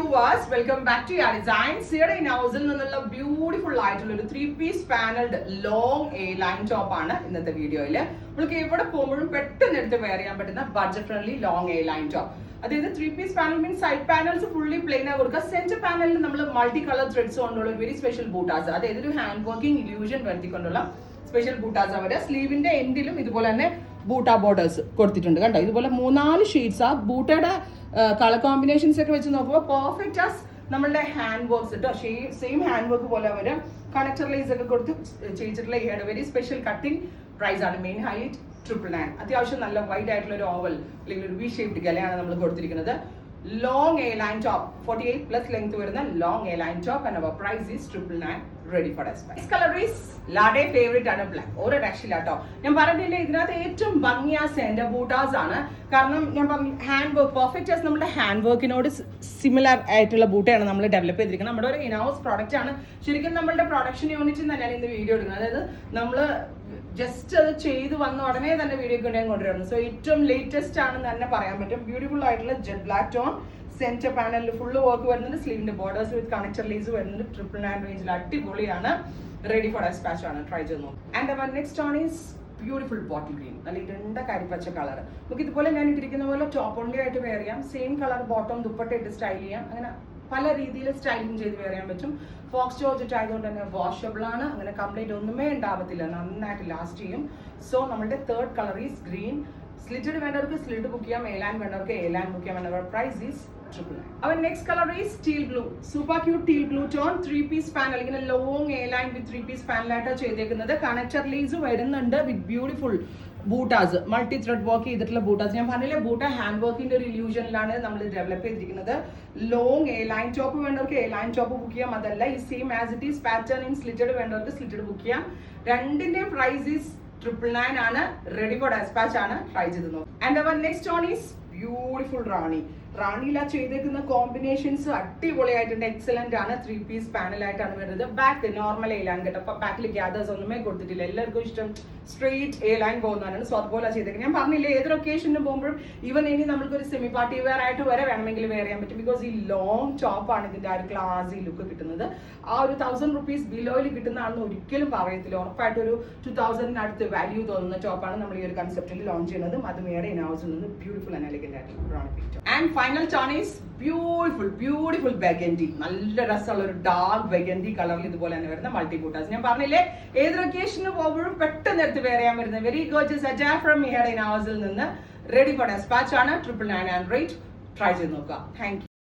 viewers, welcome back to your designs. Here in house നിന്നുള്ള beautiful ആയിട്ടുള്ള ഒരു 3-piece panelled long A line top ആണ് ഇന്നത്തെ വീഡിയോയിൽ. നമുക്ക് എവിടെ പോകുമ്പോഴും പെട്ടെന്ന് എടുത്ത് വെയർ ചെയ്യാൻ പറ്റുന്ന budget friendly long A line top. അതായത് 3-piece panel means side panels fully plain ആയി കൊടുക്കുക. സെന്റർ പാനലിൽ നമ്മൾ മൾട്ടി കളർ ത്രെഡ്സ് കൊണ്ടുള്ള ഒരു വെരി സ്പെഷ്യൽ ബൂട്ടാസ്, അതായത് ഒരു ഹാൻഡ് വർക്കിംഗ് ഇല്യൂഷൻ വരുത്തിക്കൊണ്ടുള്ള സ്പെഷ്യൽ ബൂട്ടാസ് അവര് സ്ലീവിന്റെ എൻഡിലും ഇതുപോലെ തന്നെ ബൂട്ട ബോർഡേഴ്സ് കൊടുത്തിട്ടുണ്ട്. കണ്ടോ, ഇതുപോലെ 3-4 ഷെയ്ഡ്സ് ആ ബൂട്ടയുടെ കളർ കോമ്പിനേഷൻസ് ഒക്കെ വെച്ച് നോക്കുമ്പോൾ പെർഫെക്റ്റ് ആസ് നമ്മളുടെ ഹാൻഡ് വർക്ക്സ് കേട്ടോ. സെയിം ഹാൻഡ് വർക്ക് പോലെ അവര് കണക്ടർ ലൈസ് ഒക്കെ കൊടുത്ത് ചെയ്തിട്ടുള്ള ഈ വെരി സ്പെഷ്യൽ കട്ടിംഗ് പ്രൈസ് ആണ്. Main height 999. അത്യാവശ്യം നല്ല വൈഡ് ആയിട്ടുള്ള ഒരു ഓവൽ അല്ലെങ്കിൽ ഒരു വി ഷേപ്ഡ് ഗലയാണ് നമ്മൾ കൊടുത്തിരിക്കുന്നത്. Long A line top 48 plus length വരുന്ന long A line top and our price is 999. Ready for dispatch. Colour is ladies favourite ആണ് ബ്ലാക്ക്. ഒരു രക്ഷയില്ല കേട്ടോ. ഞാൻ പറഞ്ഞില്ലേ, ഇതിനകത്ത് ഏറ്റവും ഭംഗിയാ സെന്റർ ബൂട്ടാസ് ആണ്. കാരണം ഞാൻ പറഞ്ഞു ഹാൻഡ് വർക്ക് പെർഫെക്റ്റ് ആസ് നമ്മുടെ ഹാൻഡ് വർക്കിനോട് സിമിലർ ആയിട്ടുള്ള ബൂട്ടയാണ് നമ്മൾ ഡെവലപ്പ് ചെയ്തിരിക്കുന്നത്. നമ്മുടെ ഒരു ഇൻഹൗസ് പ്രോഡക്റ്റ് ആണ്. ശരിക്കും നമ്മളുടെ പ്രൊഡക്ഷൻ യൂണിറ്റിൽ തന്നെയാണ് ഇന്ന് വീഡിയോ എടുക്കുന്നത്. അതായത് നമ്മൾ ജസ്റ്റ് അത് ചെയ്ത് വന്ന ഉടനെ തന്നെ വീഡിയോ കൊണ്ടുവരുന്നത്. സോ ഏറ്റവും ലേറ്റസ്റ്റ് ആണെന്ന് തന്നെ പറയാൻ പറ്റും. ബ്യൂട്ടിഫുൾ ആയിട്ടുള്ള ജെറ്റ് ബ്ലാക്ക് ടോൺ സെന്റർ പാനലിൽ ഫുള്ള് വർക്ക് വരുന്നുണ്ട്. സ്ലീവിന്റെ ബോർഡേഴ്സ് വിത്ത് കണക്ടർ ലേസ് വരുന്നുണ്ട്. 999 റേഞ്ചിൽ അടിപൊളിയാണ്. റെഡി ഫോർ ഡെസ്പാച്ച് ആണ്. ട്രൈ ചെയ്ത് നോക്കും. And our next on is beautiful bottle green. നല്ല ഇരുണ്ട കരിപ്പച്ച കളർ. നമുക്ക് ഇതുപോലെ ഞാൻ ഇട്ടിരിക്കുന്ന പോലെ ടോപ്പ് ഓൺലി ആയിട്ട് വെയർ ചെയ്യാം. സെയിം കളർ ബോട്ടം ദുപ്പട്ട ഇട്ട് സ്റ്റൈൽ ചെയ്യാം. അങ്ങനെ പല രീതിയിൽ സ്റ്റൈലിംഗ് ചെയ്ത് വെയർ ചെയ്യാൻ പറ്റും. ഫോക്സ് ജോർജറ്റ് ആയതുകൊണ്ട് തന്നെ വാഷബിൾ ആണ്. അങ്ങനെ കംപ്ലൈന്റ് ഒന്നുമേ ഉണ്ടാവത്തില്ല. നന്നായിട്ട് ലാസ്റ്റ് ചെയ്യും. സോ നമ്മുടെ third colour is green. Slitted വേണ്ടവർക്ക് സ്ലിറ്റ് ബുക്ക് ചെയ്യാം. എലാൻ വേണ്ടവർക്ക് എലാൻ ബുക്ക് ചെയ്യാം. അവർ price is 999. Our next color is teal blue. Super cute teal blue tone. 3-piece panel. ഇങ്ങനെ long A line with 3-piece panel ആയിട്ടാണ് ചെയ്തേക്കുന്നത്. Connector lace വരുന്നുണ്ട് with beautiful buttas, multi thread work ചെയ്തിട്ടുള്ള ബൂട്ടാസ്. ഞാൻ പറഞ്ഞില്ലേ, ബൂട്ട ഹാൻഡ് വർക്കിന്റെ ഒരു ഇല്യൂഷനിലാണ് നമ്മൾ ഡെവലപ്പ് ചെയ്തിരിക്കുന്നത്. ലോങ് എ ലൈൻ ടോപ്പ് വേണ്ടവർക്ക് എ ലൈൻ ടോപ്പ് ബുക്ക് ചെയ്യാം. അതല്ല ഈ same as it is pattern in slitted വേണ്ടവർക്ക് സ്ലിറ്റഡ് ബുക്ക് ചെയ്യാം. രണ്ടിന്റെ പ്രൈസ് ഈസ് 999 ആണ്. റെഡി ഫോർ ഡെസ്പാച്ച് ആണ്. ട്രൈ ചെയ്ത് നോക്കും. And our next on is beautiful Rani. റാണിയില ചെയ്തേക്കുന്ന കോമ്പിനേഷൻസ് അടിപൊളിയായിട്ടുണ്ട്. എക്സലന്റ് ആണ്. 3-piece പാനൽ ആയിട്ടാണ് വരുന്നത്. ബാക്ക് നോർമൽ എ ലൈൻ കേട്ടോ. അപ്പൊ ബാക്കിൽ ഗ്യാദേഴ്സ് ഒന്നുമേ കൊടുത്തിട്ടില്ല. എല്ലാവർക്കും ഇഷ്ടം സ്ട്രെയിറ്റ് എ ലൈൻ പോകുന്നതാണ്. സോ അതുപോലെ ചെയ്തേക്കുന്നത്. ഞാൻ പറഞ്ഞില്ലേ, ഏതൊരു ഒക്കേഷന് പോകുമ്പോഴും ഈവൻ ഇനി നമ്മൾക്ക് ഒരു സെമി പാർട്ടി വെയർ ആയിട്ട് വരെ വേണമെങ്കിൽ വെയർ ചെയ്യാൻ പറ്റും. ബിക്കോസ് ഈ ലോങ് ടോപ്പ് ആണ് ഇതിന്റെ ആ ഒരു ക്ലാസി ലുക്ക് കിട്ടുന്നത്. ആ ഒരു 1000 rupees ബിലോയിൽ കിട്ടുന്ന ആണെന്ന് ഒരിക്കലും പറയത്തില്ല. ഉറപ്പായിട്ട് ഒരു 2000 അടുത്ത് വാല്യൂ തോന്നുന്ന ടോപ്പാണ് നമ്മൾ ഈ ഒരു കൺസെപ്റ്റിൽ ലോഞ്ച് ചെയ്യുന്നത്. അത് മേടെ ഇൻ ഹൗസിൽ നിന്ന് ബ്യൂട്ടിഫുൾ ആൻഡ് എലിഗന്റ് ആയിട്ടുള്ള picture. And final tone is beautiful burgundy. നല്ല രസമുള്ള ഒരു ഡാർക്ക് ബെഗൻഡി കളറിൽ ഇതുപോലെ തന്നെ വരുന്ന മൾട്ടി ബൂട്ടാസ്. ഞാൻ പറഞ്ഞില്ലേ, ഏതൊരു ഒക്കേഷന് പോകുമ്പോഴും പെട്ടെന്ന് എടുത്ത് വെയർ ചെയ്യാൻ വരുന്നത് വെരി ഗോർജിയസ് അജാ ഫ്രം മിഹയുടെ ഇൻ ഹൗസിൽ നിന്ന് റെഡി ഫോർ ഡെസ്പാച്ച് ആണ്. 999 റേറ്റ്. ട്രൈ ചെയ്ത് നോക്കുക. Thank you.